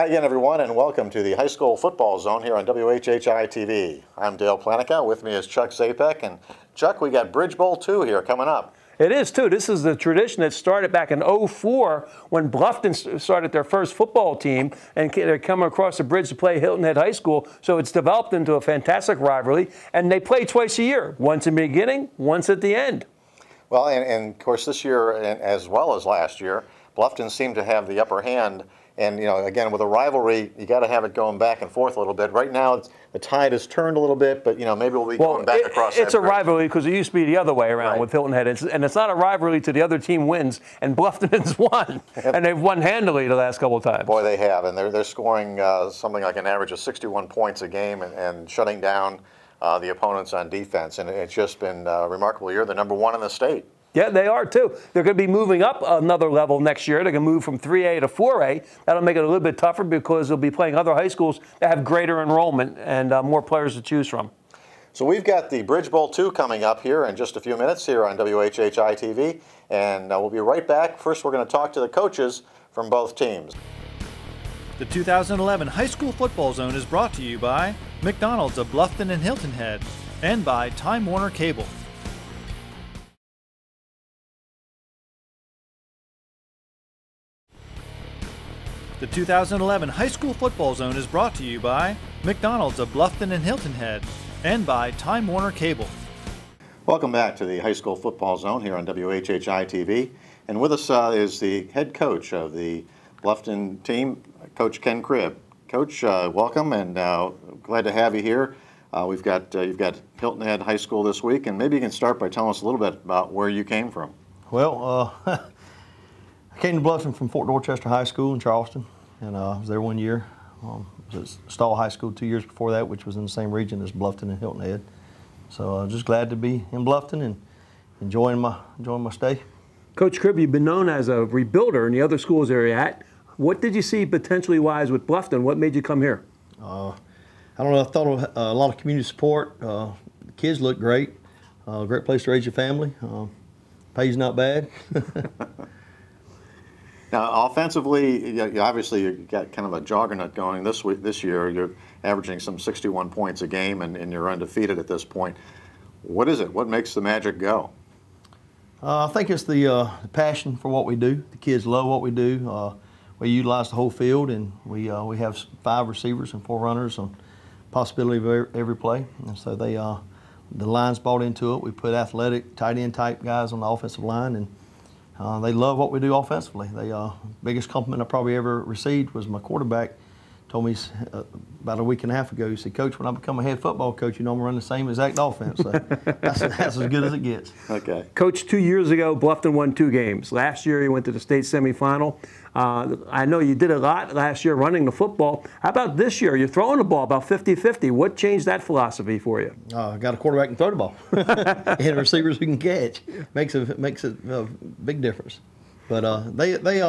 Hi again, everyone, and welcome to the High School Football Zone here on WHHI TV. I'm Dale Planica. With me is Chuck Zapek. And Chuck, we got Bridge Bowl 2 here coming up. It is, too. This is the tradition that started back in '04 when Bluffton started their first football team, and they're coming across the bridge to play Hilton Head High School. So it's developed into a fantastic rivalry, and they play twice a year, once in the beginning, once at the end. Well, and of course, this year, as well as last year, Bluffton seemed to have the upper hand. And, you know, again, with a rivalry, you got to have it going back and forth a little bit. Right now, the tide has turned a little bit, but, you know, maybe we'll be going back across that It's a bridge. rivalry because it used to be the other way around with Hilton Head. And it's not a rivalry to the other team wins, and Bluffton has won. And they've won handily the last couple of times. Boy, they have. And they're scoring something like an average of 61 points a game and shutting down the opponents on defense. And it's just been a remarkable year. They're number one in the state. Yeah, they are, too. They're going to be moving up another level next year. They're going to move from 3A to 4A. That'll make it a little bit tougher because they'll be playing other high schools that have greater enrollment and more players to choose from. So we've got the Bridge Bowl 2 coming up here in just a few minutes here on WHHI TV. And we'll be right back. First, we're going to talk to the coaches from both teams. The 2011 High School Football Zone is brought to you by McDonald's of Bluffton and Hilton Head and by Time Warner Cable. The 2011 High School Football Zone is brought to you by McDonald's of Bluffton and Hilton Head and by Time Warner Cable. Welcome back to the High School Football Zone here on WHHI TV. And with us is the head coach of the Bluffton team, Coach Ken Cribb. Coach, welcome, and glad to have you here. You've got Hilton Head High School this week, and maybe you can start by telling us a little bit about where you came from. Well, I came to Bluffton from Fort Dorchester High School in Charleston, and I was there 1 year. I was at Stall High School 2 years before that, which was in the same region as Bluffton and Hilton Head. So just glad to be in Bluffton and enjoying my stay. Coach Cribb, you've been known as a rebuilder in the other schools that you're at. What did you see potentially wise with Bluffton? What made you come here? I don't know. I thought of a lot of community support. The kids look great. Great place to raise your family. Pay's not bad. Now, offensively, obviously you got kind of a juggernaut going this year. You're averaging some 61 points a game, and you're undefeated at this point. What is it? What makes the magic go? I think it's the passion for what we do. The kids love what we do. We utilize the whole field, and we have 5 receivers and 4 runners on possibility of every play. And so the line's bought into it. We put athletic, tight end type guys on the offensive line, and they love what we do offensively. The biggest compliment I probably ever received was my quarterback told me about a week and a half ago. He said, "Coach, when I become a head football coach, you know I'm going to run the same exact offense." So that's as good as it gets. Okay. Coach, 2 years ago, Bluffton won 2 games. Last year, you went to the state semifinal. I know you did a lot last year running the football. How about this year? You're throwing the ball about 50-50. What changed that philosophy for you? I got a quarterback and throw the ball, and receivers who can catch. Makes a big difference. But they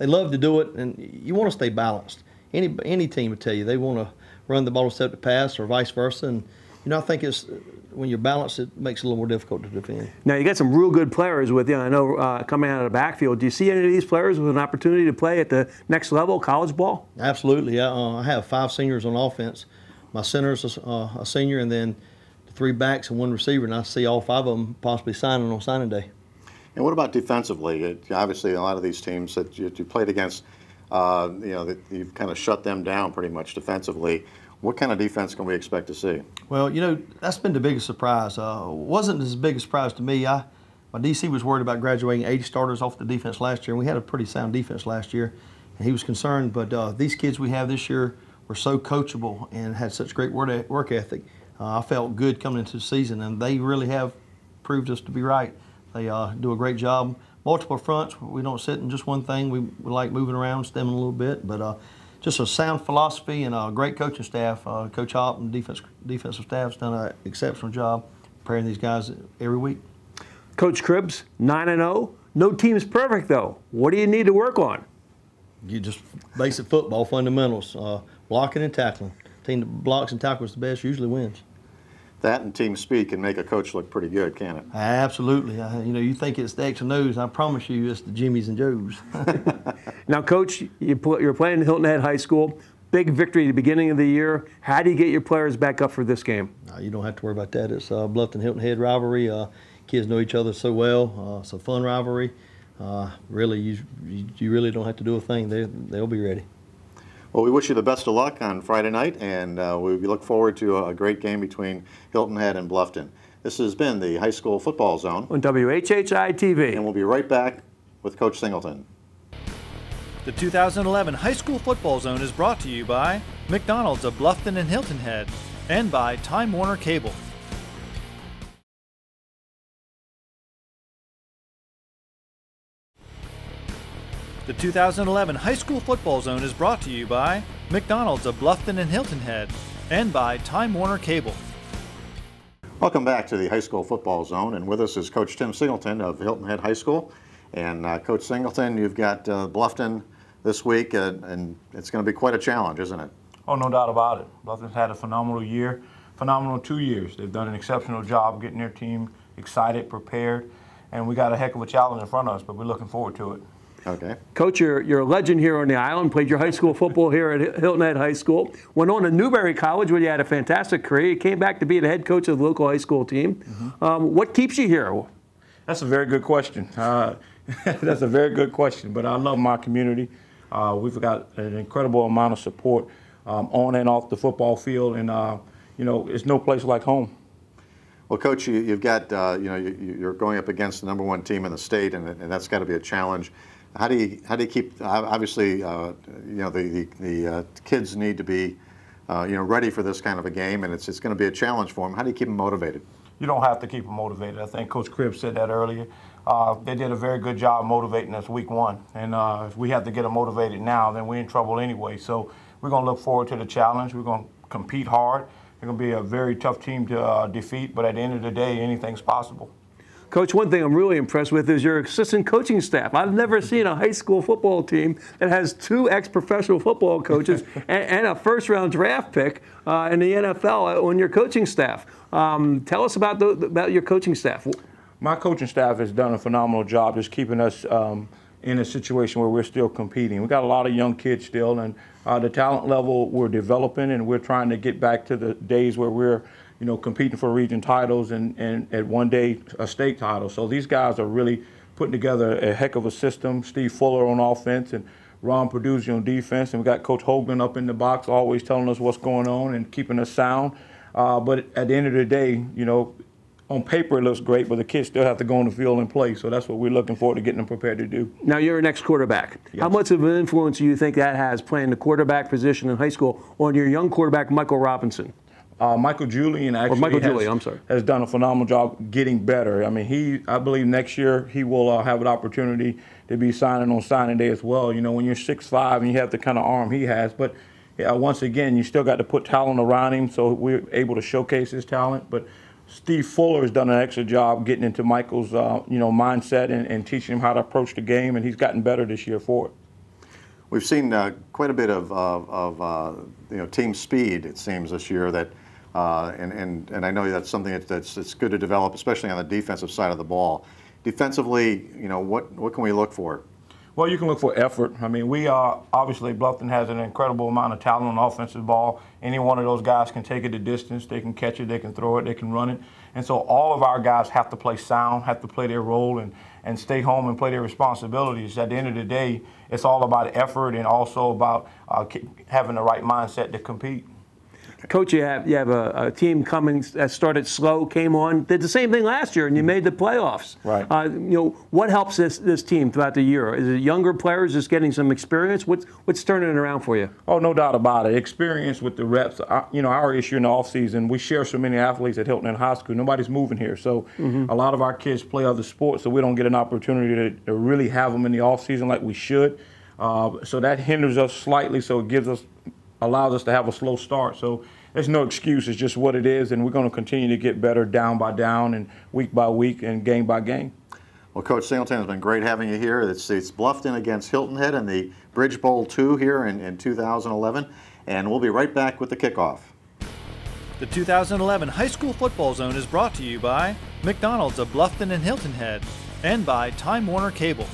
love to do it, and you want to stay balanced. Any team would tell you they want to run the ball instead of the pass, or vice versa. And you know, I think it's when you're balanced, it makes it a little more difficult to defend. Now, you got some real good players with you. I know coming out of the backfield. Do you see any of these players with an opportunity to play at the next level, college ball? Absolutely. I have 5 seniors on offense. My center's a senior, and then 3 backs and 1 receiver, and I see all 5 of them possibly signing on signing day. And what about defensively? Obviously, a lot of these teams that you played against, that you've kind of shut them down pretty much defensively. What kind of defense can we expect to see? Well, you know, that's been the biggest surprise. Wasn't as big a surprise to me. My DC was worried about graduating 80 starters off the defense last year, and we had a pretty sound defense last year, and he was concerned. But these kids we have this year were so coachable and had such great work ethic. I felt good coming into the season, and they really have proved us to be right. They do a great job. Multiple fronts. We don't sit in just one thing. We like moving around, stemming a little bit, but just a sound philosophy and a great coaching staff. Coach Hopp and defensive staff's done an exceptional job preparing these guys every week. Coach Cribbs, 9-0. No team's perfect, though. What do you need to work on? You just basic football fundamentals, blocking and tackling. Team that blocks and tackles the best usually wins. That and team speed can make a coach look pretty good, can't it? Absolutely. You think it's the X and O's. I promise you it's the Jimmys and Joes. Now, Coach, you're playing at Hilton Head High School. Big victory at the beginning of the year. How do you get your players back up for this game? You don't have to worry about that. It's Bluffton Hilton Head rivalry. Kids know each other so well. It's a fun rivalry. Really, you really don't have to do a thing. They'll be ready. Well, we wish you the best of luck on Friday night, and we look forward to a great game between Hilton Head and Bluffton. This has been the High School Football Zone On WHHI TV. And we'll be right back with Coach Singleton. The 2011 High School Football Zone is brought to you by McDonald's of Bluffton and Hilton Head and by Time Warner Cable. The 2011 High School Football Zone is brought to you by McDonald's of Bluffton and Hilton Head and by Time Warner Cable. Welcome back to the High School Football Zone, and with us is Coach Tim Singleton of Hilton Head High School. And Coach Singleton, you've got Bluffton this week, and it's going to be quite a challenge, isn't it? Oh, no doubt about it. Bluffton's had a phenomenal year, phenomenal 2 years. They've done an exceptional job getting their team excited, prepared, and we got a heck of a challenge in front of us, but we're looking forward to it. Okay. Coach, you're a legend here on the island. Played your high school football here at Hilton Head High School. Went on to Newberry College where you had a fantastic career. You came back to be the head coach of the local high school team. What keeps you here? That's a very good question. That's a very good question, but I love my community. We've got an incredible amount of support on and off the football field, and it's no place like home. Well, Coach, you've got you're going up against the #1 team in the state, and that's got to be a challenge. How do you keep? Obviously, the kids need to be ready for this kind of a game, and it's going to be a challenge for them. How do you keep them motivated? You don't have to keep them motivated. I think Coach Cribb said that earlier. They did a very good job motivating us week one, and if we have to get them motivated now, then we're in trouble anyway. So we're going to look forward to the challenge. We're going to compete hard. They're going to be a very tough team to defeat, but at the end of the day, anything's possible. Coach, one thing I'm really impressed with is your assistant coaching staff. I've never seen a high school football team that has 2 ex-professional football coaches and a first-round draft pick in the NFL on your coaching staff. Tell us about your coaching staff. My coaching staff has done a phenomenal job just keeping us in a situation where we're still competing. We've got a lot of young kids still, and the talent level we're developing, and we're trying to get back to the days where we're competing for region titles and at one day a state title. So these guys are really putting together a heck of a system. Steve Fuller on offense and Ron Perduzzi on defense, and we got Coach Hogan up in the box always telling us what's going on and keeping us sound. But at the end of the day, on paper it looks great, but the kids still have to go on the field and play. So that's what we're looking forward to getting them prepared to do. Now you're an ex-quarterback. Yes. How much of an influence do you think that has playing the quarterback position in high school on your young quarterback, Michael Robinson? Michael Julian actually has done a phenomenal job getting better. I mean, I believe next year he will have an opportunity to be signing on signing day as well. When you're 6'5" and you have the kind of arm he has, but once again, you still got to put talent around him so we're able to showcase his talent. But Steve Fuller has done an excellent job getting into Michael's mindset and teaching him how to approach the game, and he's gotten better this year for it. We've seen quite a bit of team speed, it seems, this year. That and I know that's something that's good to develop, especially on the defensive side of the ball. Defensively, what can we look for? Well, you can look for effort. I mean, we obviously Bluffton has an incredible amount of talent on the offensive ball. Any one of those guys can take it the distance. They can catch it, they can throw it, they can run it. And so all of our guys have to play sound, have to play their role, and stay home and play their responsibilities. At the end of the day, it's all about effort and also about having the right mindset to compete. Coach, you have a team coming that started slow, came on, did the same thing last year, and you made the playoffs. Right. What helps this team throughout the year? Is it younger players just getting some experience? What's turning it around for you? Oh, no doubt about it. Experience with the reps. Our issue in the offseason, we share so many athletes at Hilton and High School. Nobody's moving here. So a lot of our kids play other sports, so we don't get an opportunity to really have them in the offseason like we should. So that hinders us slightly, so it allows us to have a slow start. So there's no excuse. It's just what it is, and we're going to continue to get better down by down and week by week and game by game. Well, Coach Singleton, it's been great having you here. It's Bluffton against Hilton Head in the Bridge Bowl 2 here in 2011, and we'll be right back with the kickoff. The 2011 High School Football Zone is brought to you by McDonald's of Bluffton and Hilton Head and by Time Warner Cable.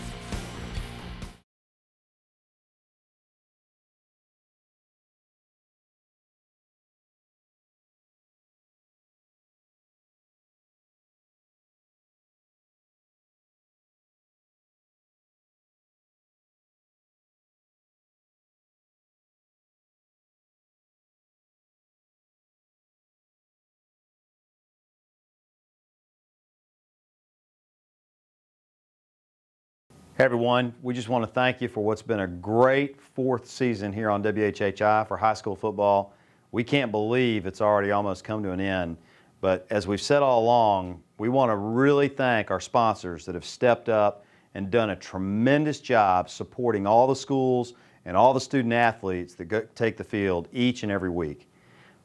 Hey everyone, we just want to thank you for what's been a great fourth season here on WHHI for high school football. We can't believe it's already almost come to an end, but as we've said all along, we want to really thank our sponsors that have stepped up and done a tremendous job supporting all the schools and all the student athletes that take the field each and every week.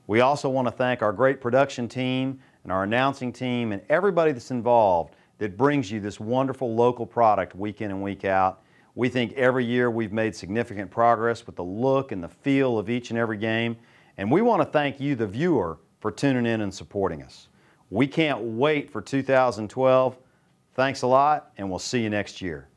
We also want to thank our great production team and our announcing team and everybody that's involved that brings you this wonderful local product week in and week out. We think every year we've made significant progress with the look and the feel of each and every game, and we want to thank you, the viewer, for tuning in and supporting us. We can't wait for 2012. Thanks a lot, and we'll see you next year.